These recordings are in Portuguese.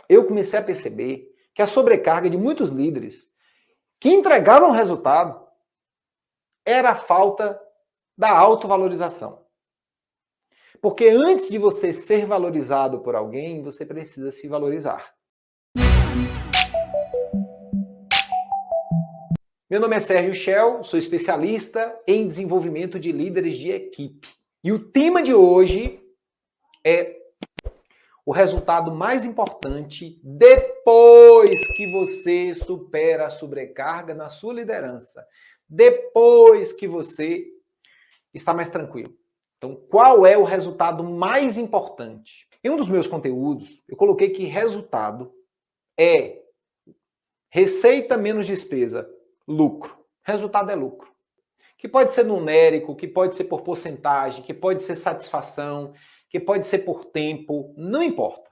eu comecei a perceber que a sobrecarga de muitos líderes que entregavam resultado era a falta da autovalorização. Porque antes de você ser valorizado por alguém, você precisa se valorizar. Meu nome é Sérgio Shell, sou especialista em desenvolvimento de líderes de equipe. E o tema de hoje é o resultado mais importante depois que você supera a sobrecarga na sua liderança. Depois que você está mais tranquilo. Então, qual é o resultado mais importante? Em um dos meus conteúdos, eu coloquei que resultado é receita menos despesa, lucro. Resultado é lucro. Que pode ser numérico, que pode ser por porcentagem, que pode ser satisfação, que pode ser por tempo, não importa.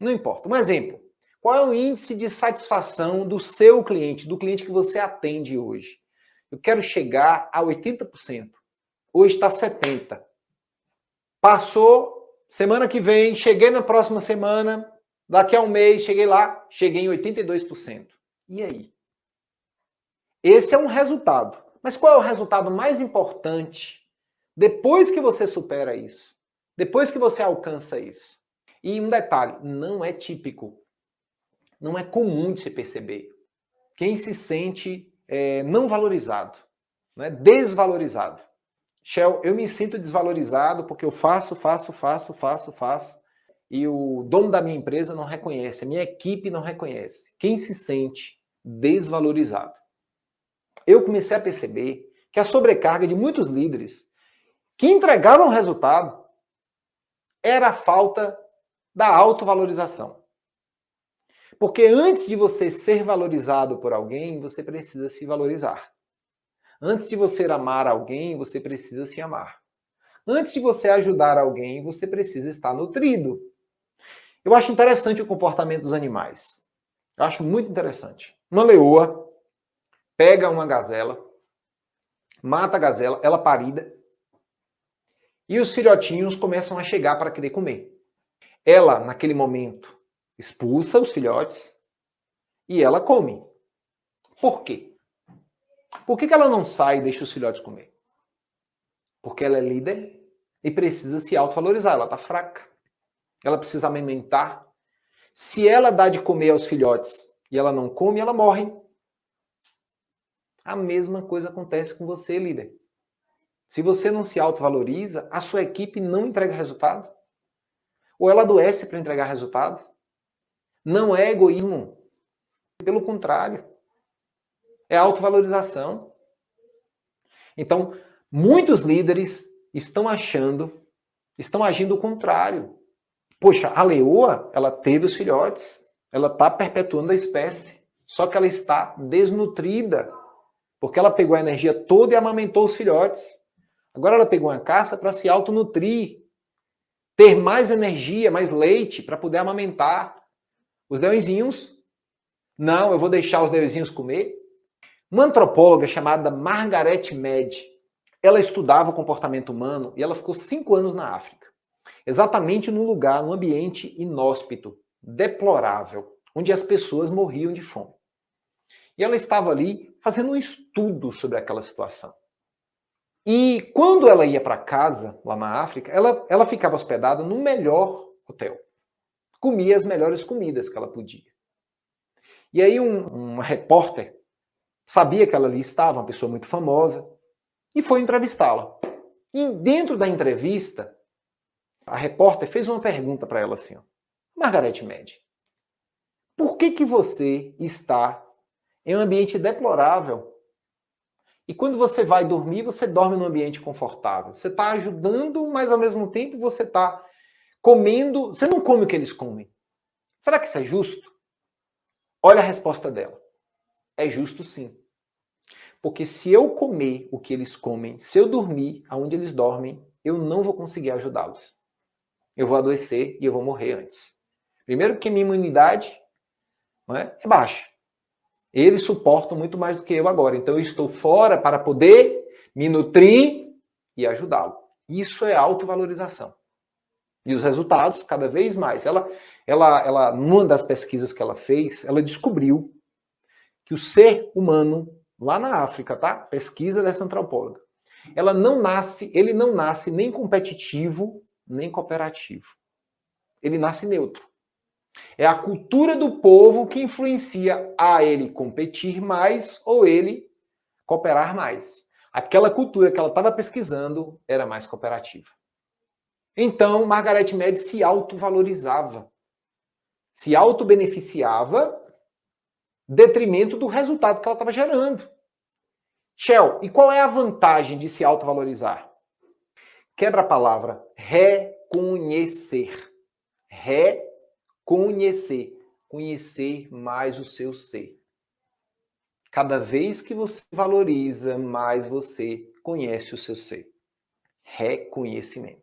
Não importa. Um exemplo. Qual é o índice de satisfação do seu cliente, do cliente que você atende hoje? Eu quero chegar a 80%. Hoje está 70%. Passou, semana que vem, cheguei na próxima semana, daqui a um mês, cheguei lá, cheguei em 82%. E aí? Esse é um resultado. Mas qual é o resultado mais importante depois que você supera isso? Depois que você alcança isso? E um detalhe, não é típico. Não é comum de se perceber. Quem se sente não valorizado, né? Desvalorizado. Shell, eu me sinto desvalorizado porque eu faço, e o dono da minha empresa não reconhece, a minha equipe não reconhece. Quem se sente desvalorizado? Eu comecei a perceber que a sobrecarga de muitos líderes que entregavam resultado era a falta da autovalorização. Porque antes de você ser valorizado por alguém, você precisa se valorizar. Antes de você amar alguém, você precisa se amar. Antes de você ajudar alguém, você precisa estar nutrido. Eu acho interessante o comportamento dos animais. Eu acho muito interessante. Uma leoa pega uma gazela, mata a gazela, ela parida, e os filhotinhos começam a chegar para querer comer. Ela, naquele momento, expulsa os filhotes e ela come. Por quê? Por que ela não sai e deixa os filhotes comer? Porque ela é líder e precisa se autovalorizar. Ela está fraca. Ela precisa amamentar. Se ela dá de comer aos filhotes e ela não come, ela morre. A mesma coisa acontece com você, líder. Se você não se autovaloriza, a sua equipe não entrega resultado. Ou ela adoece para entregar resultado. Não é egoísmo. Pelo contrário. É autovalorização. Então, muitos líderes estão agindo o contrário. Poxa, a leoa, ela teve os filhotes, ela está perpetuando a espécie, só que ela está desnutrida, porque ela pegou a energia toda e amamentou os filhotes. Agora ela pegou uma caça para se autonutrir, ter mais energia, mais leite, para poder amamentar os leõezinhos. Não, eu vou deixar os leõezinhos comer. Uma antropóloga chamada Margaret Mead, ela estudava o comportamento humano e ela ficou 5 anos na África. Exatamente num lugar, num ambiente inóspito, deplorável, onde as pessoas morriam de fome. E ela estava ali fazendo um estudo sobre aquela situação. E quando ela ia para casa, lá na África, ela ficava hospedada no melhor hotel. Comia as melhores comidas que ela podia. E aí uma repórter sabia que ela ali estava, uma pessoa muito famosa, e foi entrevistá-la. E dentro da entrevista, a repórter fez uma pergunta para ela assim, ó, Margaret Mead, por que você está em um ambiente deplorável e quando você vai dormir, você dorme num ambiente confortável? Você está ajudando, mas ao mesmo tempo você está comendo, você não come o que eles comem. Será que isso é justo? Olha a resposta dela. É justo sim. Porque se eu comer o que eles comem, se eu dormir aonde eles dormem, eu não vou conseguir ajudá-los. Eu vou adoecer e eu vou morrer antes. Primeiro porque minha imunidade é baixa. Eles suportam muito mais do que eu agora. Então eu estou fora para poder me nutrir e ajudá-lo. Isso é autovalorização. E os resultados, cada vez mais. Numa das pesquisas que ela fez, ela descobriu que o ser humano, lá na África, tá? Pesquisa dessa antropóloga, ele não nasce nem competitivo, nem cooperativo. Ele nasce neutro. É a cultura do povo que influencia a ele competir mais ou ele cooperar mais. Aquela cultura que ela estava pesquisando era mais cooperativa. Então, Margaret Mead se autovalorizava, se autobeneficiava, detrimento do resultado que ela estava gerando. Shell, e qual é a vantagem de se autovalorizar? Quebra a palavra, reconhecer. Reconhecer. Conhecer mais o seu ser. Cada vez que você valoriza, mais você conhece o seu ser. Reconhecimento.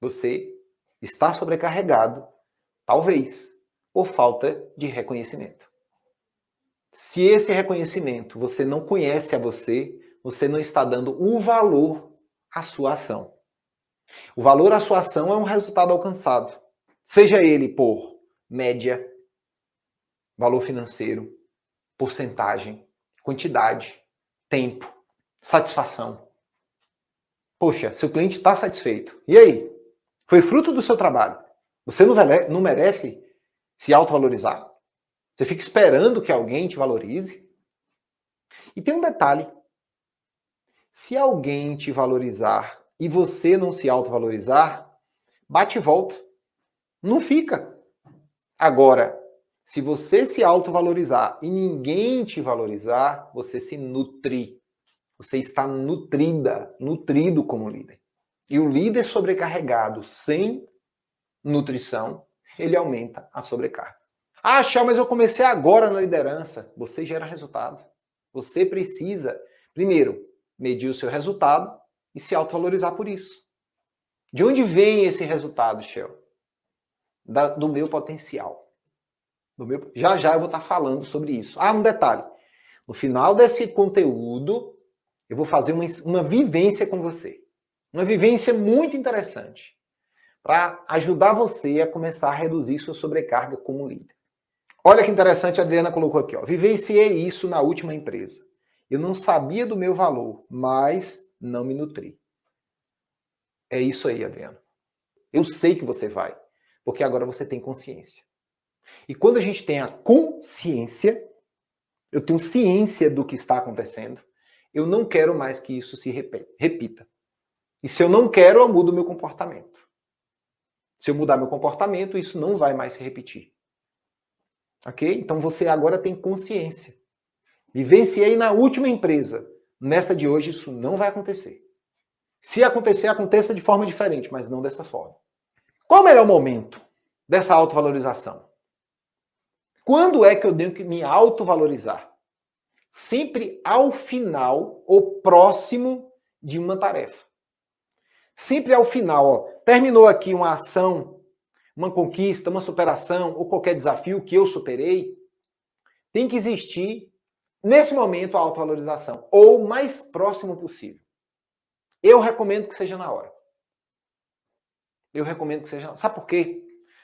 Você está sobrecarregado, talvez, por falta de reconhecimento. Se esse reconhecimento você não conhece a você, você não está dando o valor à sua ação. O valor à sua ação é um resultado alcançado. Seja ele por média, valor financeiro, porcentagem, quantidade, tempo, satisfação. Poxa, seu cliente está satisfeito. E aí? Foi fruto do seu trabalho. Você não merece se autovalorizar? Você fica esperando que alguém te valorize? E tem um detalhe. Se alguém te valorizar e você não se autovalorizar, bate e volta. Não fica. Agora, se você se autovalorizar e ninguém te valorizar, você se nutre. Você está nutrido como líder. E o líder sobrecarregado sem nutrição, ele aumenta a sobrecarga. Ah, Chá, mas eu comecei agora na liderança. Você gera resultado. Você precisa, primeiro, medir o seu resultado e se autovalorizar por isso. De onde vem esse resultado, Shell? Do meu potencial. Já eu vou estar falando sobre isso. Ah, um detalhe. No final desse conteúdo, eu vou fazer uma vivência com você. Uma vivência muito interessante. Para ajudar você a começar a reduzir sua sobrecarga como líder. Olha que interessante, a Adriana colocou aqui. Vivenciei isso na última empresa. Eu não sabia do meu valor, mas não me nutri. É isso aí, Adriana. Eu sei que você vai, porque agora você tem consciência. E quando a gente tem a consciência, eu tenho ciência do que está acontecendo, eu não quero mais que isso se repita. E se eu não quero, eu mudo meu comportamento. Se eu mudar meu comportamento, isso não vai mais se repetir. Ok? Então você agora tem consciência. Vivenciei na última empresa. Nessa de hoje, isso não vai acontecer. Se acontecer, aconteça de forma diferente, mas não dessa forma. Qual o melhor momento dessa autovalorização? Quando é que eu tenho que me autovalorizar? Sempre ao final ou próximo de uma tarefa. Sempre ao final. Terminou aqui uma ação, uma conquista, uma superação ou qualquer desafio que eu superei, tem que existir, nesse momento, a autovalorização. Ou o mais próximo possível. Eu recomendo que seja na hora. Eu recomendo que seja na hora. Sabe por quê?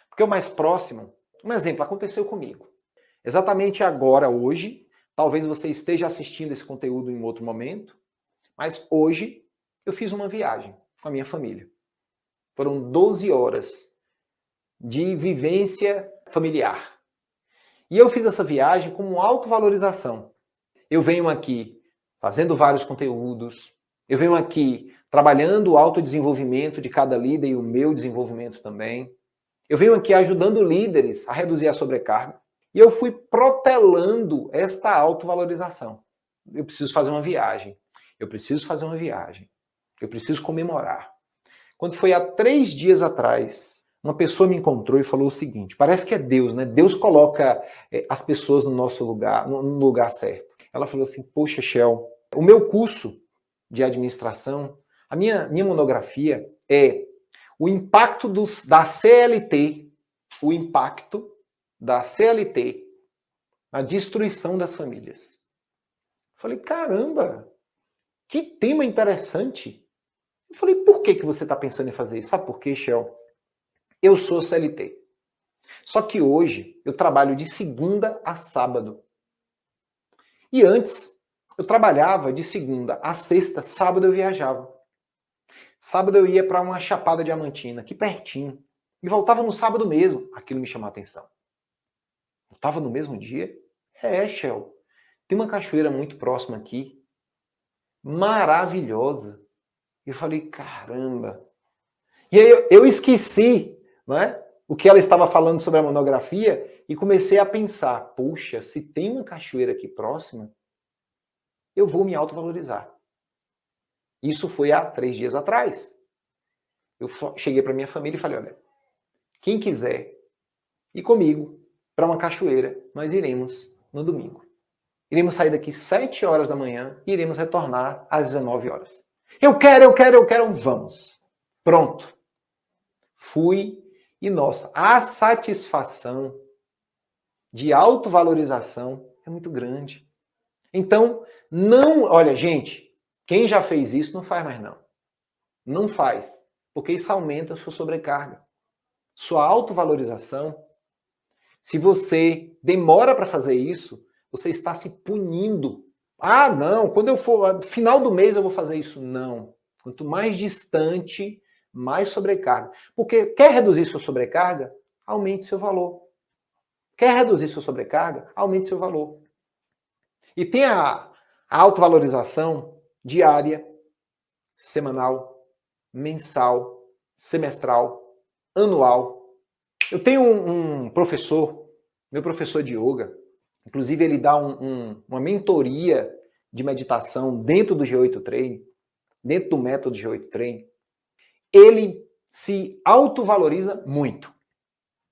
Porque o mais próximo, um exemplo, aconteceu comigo. Exatamente agora, hoje, talvez você esteja assistindo esse conteúdo em outro momento, mas hoje eu fiz uma viagem com a minha família. Foram 12 horas de vivência familiar. E eu fiz essa viagem como autovalorização. Eu venho aqui fazendo vários conteúdos, eu venho aqui trabalhando o autodesenvolvimento de cada líder e o meu desenvolvimento também. Eu venho aqui ajudando líderes a reduzir a sobrecarga. E eu fui protelando esta autovalorização. Eu preciso fazer uma viagem. Eu preciso fazer uma viagem. Eu preciso comemorar. Quando foi há 3 dias atrás, uma pessoa me encontrou e falou o seguinte, parece que é Deus, né? Deus coloca as pessoas no nosso lugar, no lugar certo. Ela falou assim, poxa, Shell, o meu curso de administração, a minha monografia é o impacto da CLT, o impacto da CLT na destruição das famílias. Falei, caramba, que tema interessante. Eu falei, por que você está pensando em fazer isso? Sabe por quê, Shell? Eu sou CLT. Só que hoje eu trabalho de segunda a sábado. E antes, eu trabalhava de segunda a sexta, sábado eu viajava. Sábado eu ia para uma Chapada Diamantina, aqui pertinho. E voltava no sábado mesmo. Aquilo me chamou a atenção. Voltava no mesmo dia? Shell. Tem uma cachoeira muito próxima aqui. Maravilhosa. E eu falei, caramba. E aí eu esqueci, né, o que ela estava falando sobre a monografia e comecei a pensar, puxa, se tem uma cachoeira aqui próxima, eu vou me autovalorizar. Isso foi há 3 dias atrás. Eu cheguei para minha família e falei, olha, quem quiser ir comigo para uma cachoeira, nós iremos no domingo. Iremos sair daqui 7 horas da manhã e iremos retornar às 19 horas. Eu quero, vamos. Pronto. Fui e, nossa, a satisfação de autovalorização é muito grande. Então, não... Olha, gente, quem já fez isso não faz mais não. Não faz, porque isso aumenta a sua sobrecarga. Sua autovalorização, se você demora para fazer isso, você está se punindo. Ah, não, quando eu for, final do mês eu vou fazer isso. Não. Quanto mais distante, mais sobrecarga. Porque quer reduzir sua sobrecarga? Aumente seu valor. Quer reduzir sua sobrecarga? Aumente seu valor. E tem a autovalorização diária, semanal, mensal, semestral, anual. Eu tenho um professor, meu professor de yoga, inclusive ele dá uma mentoria de meditação dentro do G8 Training, dentro do método G8 Training. Ele se autovaloriza muito.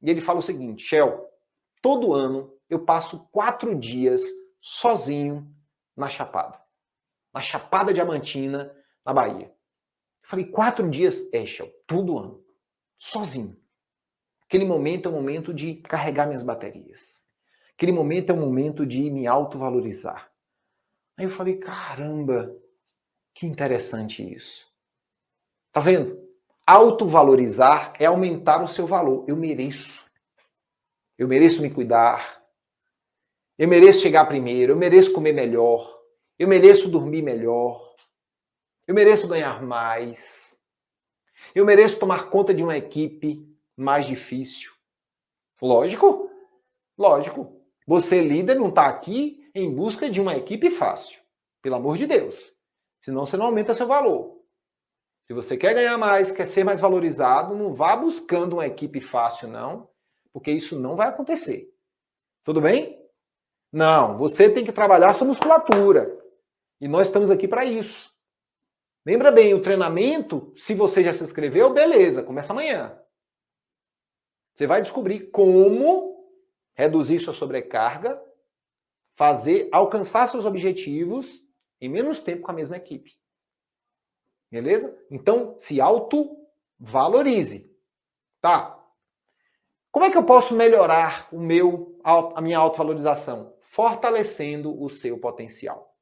E ele fala o seguinte, Shell, todo ano eu passo 4 dias sozinho na Chapada Diamantina, na Bahia. Eu falei, 4 dias, Shell, todo ano, sozinho. Aquele momento é o momento de carregar minhas baterias. Aquele momento é o momento de me autovalorizar. Aí eu falei, caramba, que interessante isso. Tá vendo? Autovalorizar é aumentar o seu valor. Eu mereço. Eu mereço me cuidar. Eu mereço chegar primeiro. Eu mereço comer melhor. Eu mereço dormir melhor. Eu mereço ganhar mais. Eu mereço tomar conta de uma equipe mais difícil. Lógico. Lógico. Você, líder, não está aqui em busca de uma equipe fácil. Pelo amor de Deus. Senão você não aumenta seu valor. Se você quer ganhar mais, quer ser mais valorizado, não vá buscando uma equipe fácil, não. Porque isso não vai acontecer. Tudo bem? Não, você tem que trabalhar sua musculatura. E nós estamos aqui para isso. Lembra bem, o treinamento, se você já se inscreveu, beleza, começa amanhã. Você vai descobrir como reduzir sua sobrecarga, alcançar seus objetivos em menos tempo com a mesma equipe. Beleza? Então, se autovalorize. Tá? Como é que eu posso melhorar a minha autovalorização? Fortalecendo o seu potencial.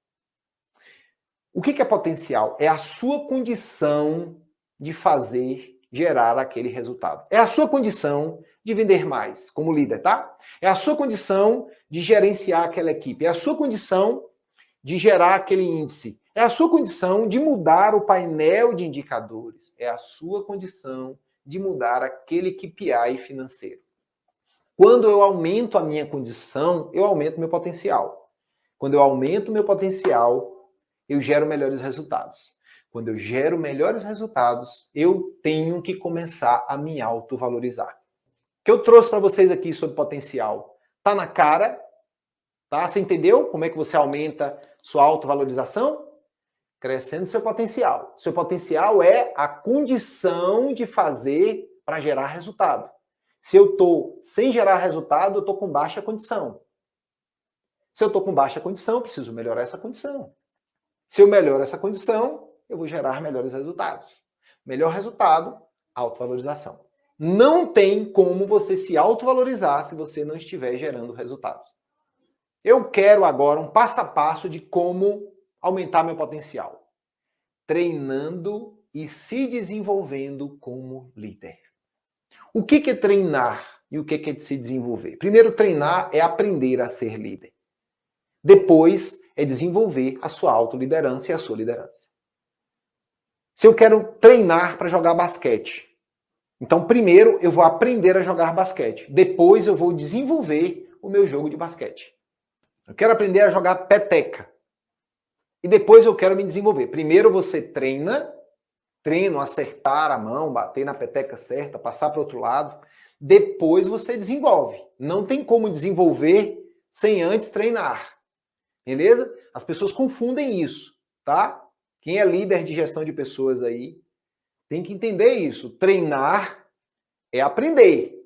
O que é potencial? É a sua condição de gerar aquele resultado. É a sua condição de vender mais como líder, tá? É a sua condição de gerenciar aquela equipe. É a sua condição de gerar aquele índice. É a sua condição de mudar o painel de indicadores. É a sua condição de mudar aquele KPI financeiro. Quando eu aumento a minha condição, eu aumento meu potencial. Quando eu aumento meu potencial, eu gero melhores resultados. Quando eu gero melhores resultados, eu tenho que começar a me autovalorizar. O que eu trouxe para vocês aqui sobre potencial tá na cara, tá? Você entendeu como é que você aumenta sua autovalorização? Crescendo seu potencial. Seu potencial é a condição de fazer para gerar resultado. Se eu estou sem gerar resultado, eu estou com baixa condição. Se eu estou com baixa condição, eu preciso melhorar essa condição. Se eu melhoro essa condição, eu vou gerar melhores resultados. Melhor resultado, autovalorização. Não tem como você se autovalorizar se você não estiver gerando resultados. Eu quero agora um passo a passo de como aumentar meu potencial. Treinando e se desenvolvendo como líder. O que é treinar e o que é se desenvolver? Primeiro, treinar é aprender a ser líder. Depois, é desenvolver a sua autoliderança e a sua liderança. Se eu quero treinar para jogar basquete, então primeiro eu vou aprender a jogar basquete. Depois eu vou desenvolver o meu jogo de basquete. Eu quero aprender a jogar peteca. E depois eu quero me desenvolver. Primeiro você treino, acertar a mão, bater na peteca certa, passar para o outro lado. Depois você desenvolve. Não tem como desenvolver sem antes treinar. Beleza? As pessoas confundem isso, tá? Quem é líder de gestão de pessoas aí tem que entender isso. Treinar é aprender.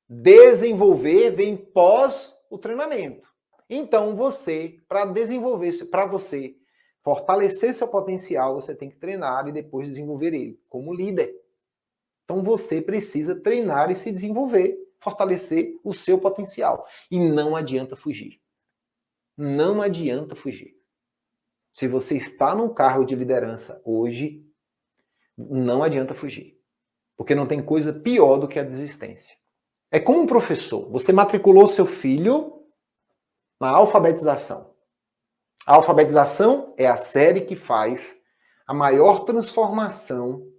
Desenvolver vem pós o treinamento. Então você, para desenvolver, para você fortalecer seu potencial, você tem que treinar e depois desenvolver ele como líder. Então você precisa treinar e se desenvolver, fortalecer o seu potencial. E não adianta fugir. Não adianta fugir. Se você está num cargo de liderança hoje, não adianta fugir. Porque não tem coisa pior do que a desistência. É como um professor. Você matriculou seu filho na alfabetização. A alfabetização é a série que faz a maior transformação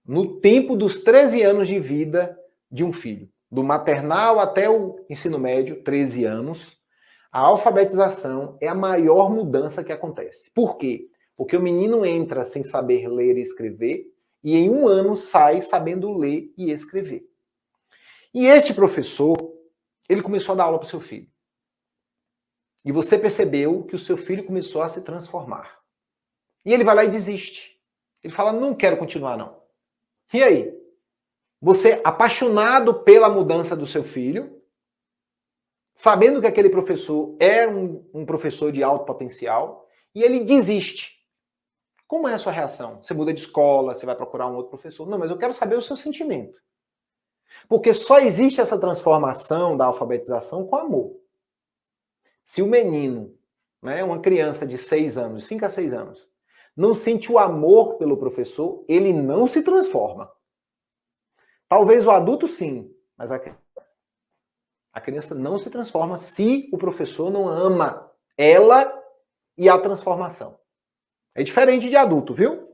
no tempo dos 13 anos de vida de um filho. Do maternal até o ensino médio, 13 anos, a alfabetização é a maior mudança que acontece. Por quê? Porque o menino entra sem saber ler e escrever e em um ano sai sabendo ler e escrever. E este professor, ele começou a dar aula para o seu filho. E você percebeu que o seu filho começou a se transformar. E ele vai lá e desiste. Ele fala, não quero continuar não. E aí? Você, apaixonado pela mudança do seu filho, sabendo que aquele professor é um professor de alto potencial, e ele desiste. Como é a sua reação? Você muda de escola, você vai procurar um outro professor? Não, mas eu quero saber o seu sentimento. Porque só existe essa transformação da alfabetização com amor. Se o menino, né, uma criança de 6 anos, 5 a 6 anos, não sente o amor pelo professor, ele não se transforma. Talvez o adulto sim, mas a criança não se transforma se o professor não ama ela e a transformação. É diferente de adulto, viu?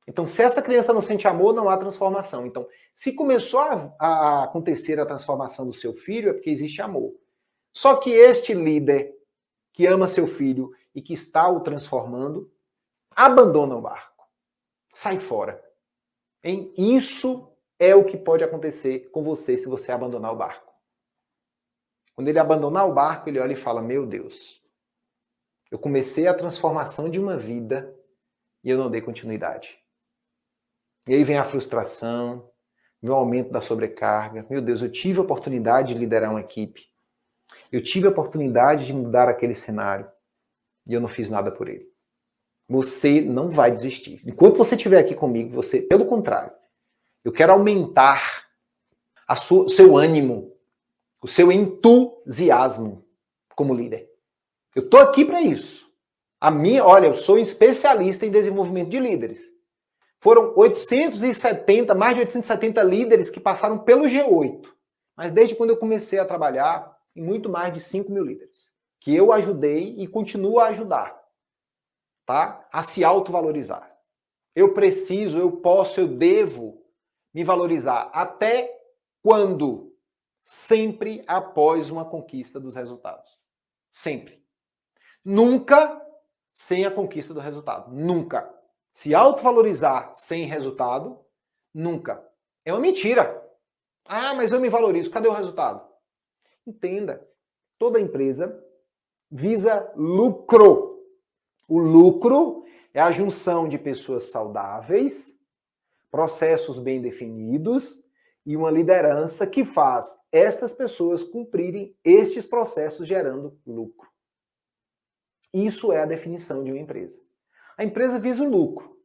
Então, se essa criança não sente amor, não há transformação. Então, se começou a acontecer a transformação do seu filho, é porque existe amor. Só que este líder que ama seu filho e que está o transformando, abandona o barco. Sai fora. Hein? Isso é o que pode acontecer com você se você abandonar o barco. Quando ele abandonar o barco, ele olha e fala, meu Deus, eu comecei a transformação de uma vida e eu não dei continuidade. E aí vem a frustração, vem o aumento da sobrecarga. Meu Deus, eu tive a oportunidade de liderar uma equipe. Eu tive a oportunidade de mudar aquele cenário e eu não fiz nada por ele. Você não vai desistir. Enquanto você estiver aqui comigo, você, pelo contrário, eu quero aumentar o seu ânimo, o seu entusiasmo como líder. Eu estou aqui para isso. Olha, eu sou especialista em desenvolvimento de líderes. Foram mais de 870 líderes que passaram pelo G8. Mas desde quando eu comecei a trabalhar, em muito mais de 5 mil líderes. Que eu ajudei e continuo a ajudar. Tá? A se autovalorizar. Eu preciso, eu posso, eu devo me valorizar. Até quando? Sempre após uma conquista dos resultados. Sempre. Nunca sem a conquista do resultado. Nunca. Se autovalorizar sem resultado, nunca. É uma mentira. Ah, mas eu me valorizo. Cadê o resultado? Entenda. Toda empresa visa lucro. O lucro é a junção de pessoas saudáveis, processos bem definidos e uma liderança que faz estas pessoas cumprirem estes processos gerando lucro. Isso é a definição de uma empresa. A empresa visa o lucro.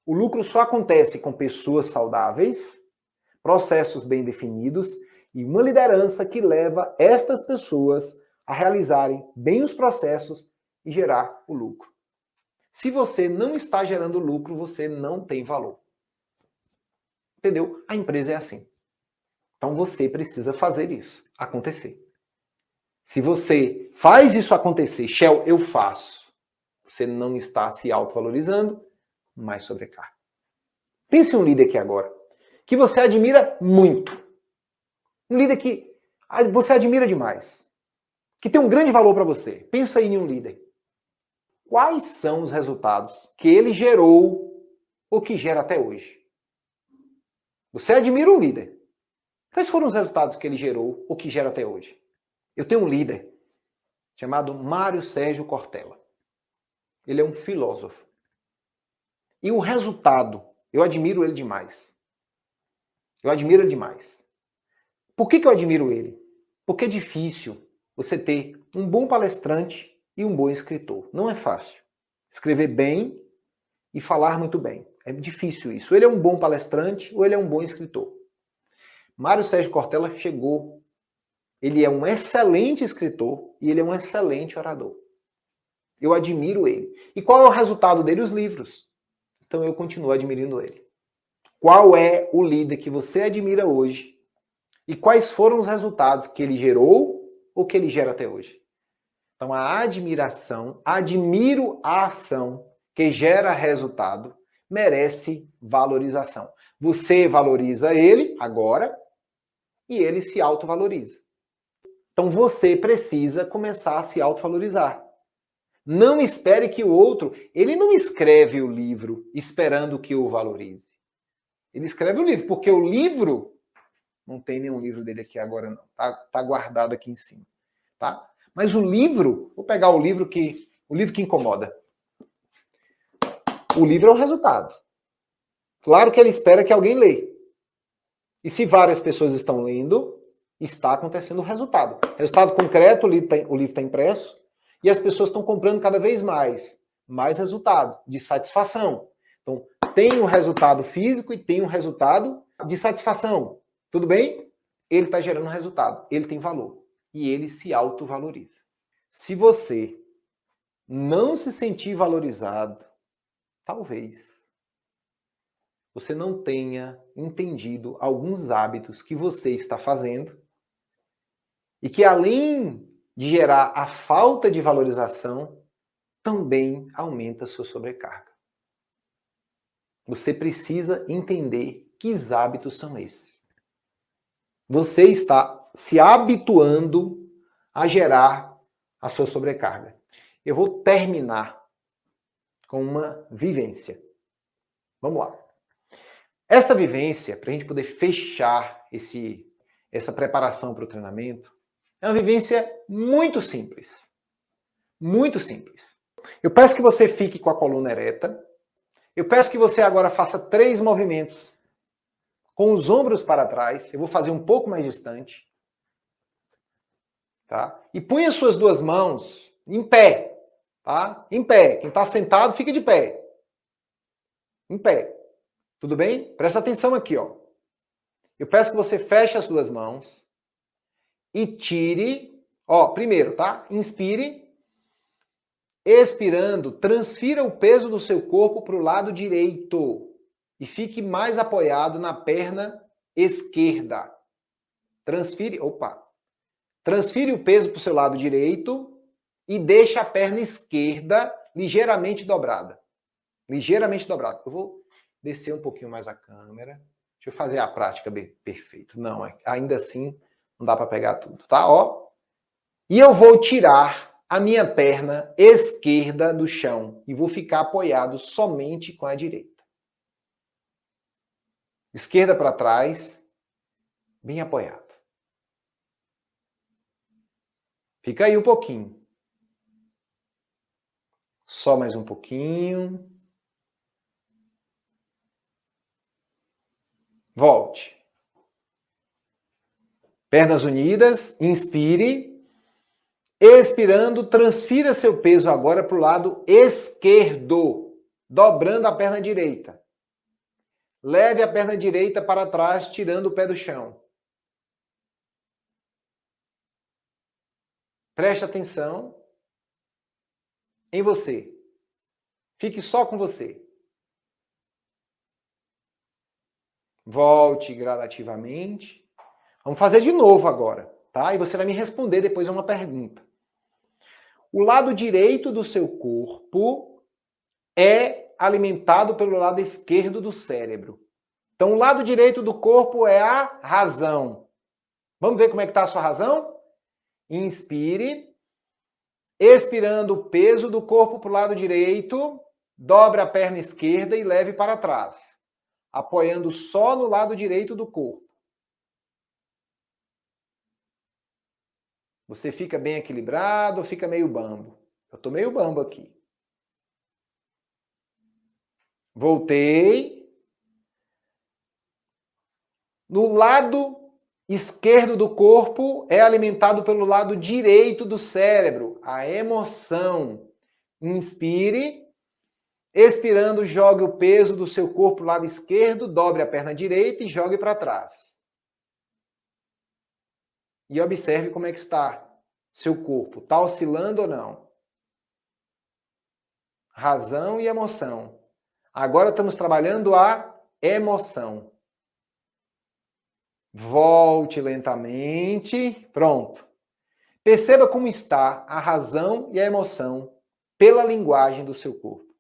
O lucro só acontece com pessoas saudáveis, processos bem definidos e uma liderança que leva estas pessoas a realizarem bem os processos e gerar o lucro. Se você não está gerando lucro, você não tem valor. Entendeu? A empresa é assim. Então você precisa fazer isso acontecer. Se você faz isso acontecer, Shell, eu faço, você não está se autovalorizando, mais sobrecarga. Pense em um líder aqui agora, que você admira muito. Um líder que você admira demais, que tem um grande valor para você. Pensa aí em um líder. Quais são os resultados que ele gerou ou que gera até hoje? Você admira um líder. Quais foram os resultados que ele gerou ou que gera até hoje? Eu tenho um líder chamado Mário Sérgio Cortella. Ele é um filósofo. E o resultado, eu admiro ele demais. Eu admiro ele demais. Por que eu admiro ele? Porque é difícil você ter um bom palestrante e um bom escritor. Não é fácil. Escrever bem e falar muito bem. É difícil isso. Ele é um bom palestrante ou ele é um bom escritor. Mário Sérgio Cortella chegou. Ele é um excelente escritor e ele é um excelente orador. Eu admiro ele. E qual é o resultado dele? Os livros. Então eu continuo admirando ele. Qual é o líder que você admira hoje? E quais foram os resultados que ele gerou ou que ele gera até hoje? Então a admiração, admiro a ação que gera resultado, merece valorização. Você valoriza ele agora e ele se autovaloriza. Então você precisa começar a se autovalorizar. Não espere que o outro, ele não escreve o livro esperando que o valorize. Ele escreve o livro, porque o livro, não tem nenhum livro dele aqui agora não, tá guardado aqui em cima, tá? Mas o livro, vou pegar o livro que incomoda. O livro é o resultado. Claro que ele espera que alguém leia. E se várias pessoas estão lendo, está acontecendo o resultado. Resultado concreto, o livro está impresso, e as pessoas estão comprando cada vez mais. Mais resultado, de satisfação. Então, tem o resultado físico e tem o resultado de satisfação. Tudo bem? Ele está gerando resultado, ele tem valor. E ele se autovaloriza. Se você não se sentir valorizado, talvez você não tenha entendido alguns hábitos que você está fazendo e que, além de gerar a falta de valorização, também aumenta a sua sobrecarga. Você precisa entender que hábitos são esses. Você está se habituando a gerar a sua sobrecarga. Eu vou terminar com uma vivência. Vamos lá. Esta vivência, para a gente poder fechar essa preparação para o treinamento, é uma vivência muito simples. Muito simples. Eu peço que você fique com a coluna ereta. Eu peço que você agora faça 3 movimentos com os ombros para trás. Eu vou fazer um pouco mais distante. Tá? E punha as suas 2 mãos em pé. Tá? Em pé. Quem está sentado, fica de pé. Em pé. Tudo bem? Presta atenção aqui, ó. Eu peço que você feche as 2 mãos e tire, ó, primeiro, tá? Inspire. Expirando, transfira o peso do seu corpo para o lado direito e fique mais apoiado na perna esquerda. Transfire o peso para o seu lado direito e deixe a perna esquerda ligeiramente dobrada. Ligeiramente dobrada. Eu vou descer um pouquinho mais a câmera. Deixa eu fazer a prática perfeito. Não, ainda assim não dá para pegar tudo, tá? Ó. E eu vou tirar a minha perna esquerda do chão e vou ficar apoiado somente com a direita. Esquerda para trás, bem apoiado. Fica aí um pouquinho. Só mais um pouquinho. Volte. Pernas unidas, inspire. Expirando, transfira seu peso agora para o lado esquerdo, dobrando a perna direita. Leve a perna direita para trás, tirando o pé do chão. Preste atenção em você. Fique só com você. Volte gradativamente. Vamos fazer de novo agora, tá? E você vai me responder depois uma pergunta. O lado direito do seu corpo é alimentado pelo lado esquerdo do cérebro. Então, o lado direito do corpo é a razão. Vamos ver como é que está a sua razão? Inspire. Expirando o peso do corpo para o lado direito, dobre a perna esquerda e leve para trás, apoiando só no lado direito do corpo. Você fica bem equilibrado ou fica meio bambo? Eu estou meio bambo aqui. Voltei. No lado esquerdo do corpo é alimentado pelo lado direito do cérebro, a emoção. Inspire. Expirando, jogue o peso do seu corpo para o lado esquerdo, dobre a perna direita e jogue para trás. E observe como é que está seu corpo. Está oscilando ou não? Razão e emoção. Agora estamos trabalhando a emoção. Volte lentamente. Pronto. Perceba como está a razão e a emoção pela linguagem do seu corpo.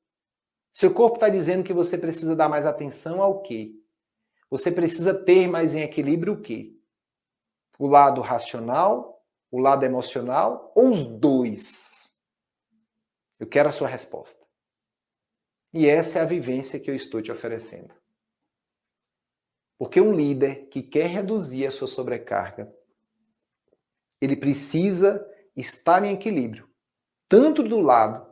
Seu corpo está dizendo que você precisa dar mais atenção ao quê? Você precisa ter mais em equilíbrio o quê? O lado racional, o lado emocional ou os dois? Eu quero a sua resposta. E essa é a vivência que eu estou te oferecendo. Porque um líder que quer reduzir a sua sobrecarga, ele precisa estar em equilíbrio, tanto do lado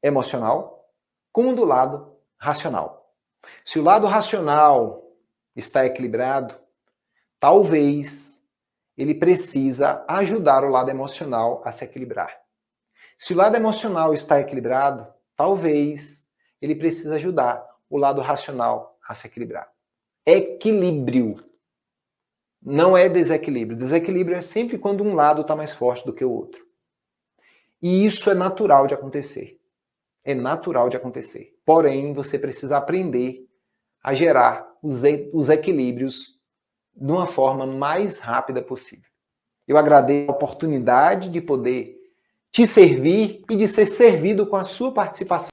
emocional, como do lado racional. Se o lado racional está equilibrado, talvez ele precisa ajudar o lado emocional a se equilibrar. Se o lado emocional está equilibrado, talvez ele precisa ajudar o lado racional a se equilibrar. Equilíbrio. Não é desequilíbrio. Desequilíbrio é sempre quando um lado está mais forte do que o outro. E isso é natural de acontecer. É natural de acontecer. Porém, você precisa aprender a gerar os equilíbrios de uma forma mais rápida possível. Eu agradeço a oportunidade de poder te servir e de ser servido com a sua participação.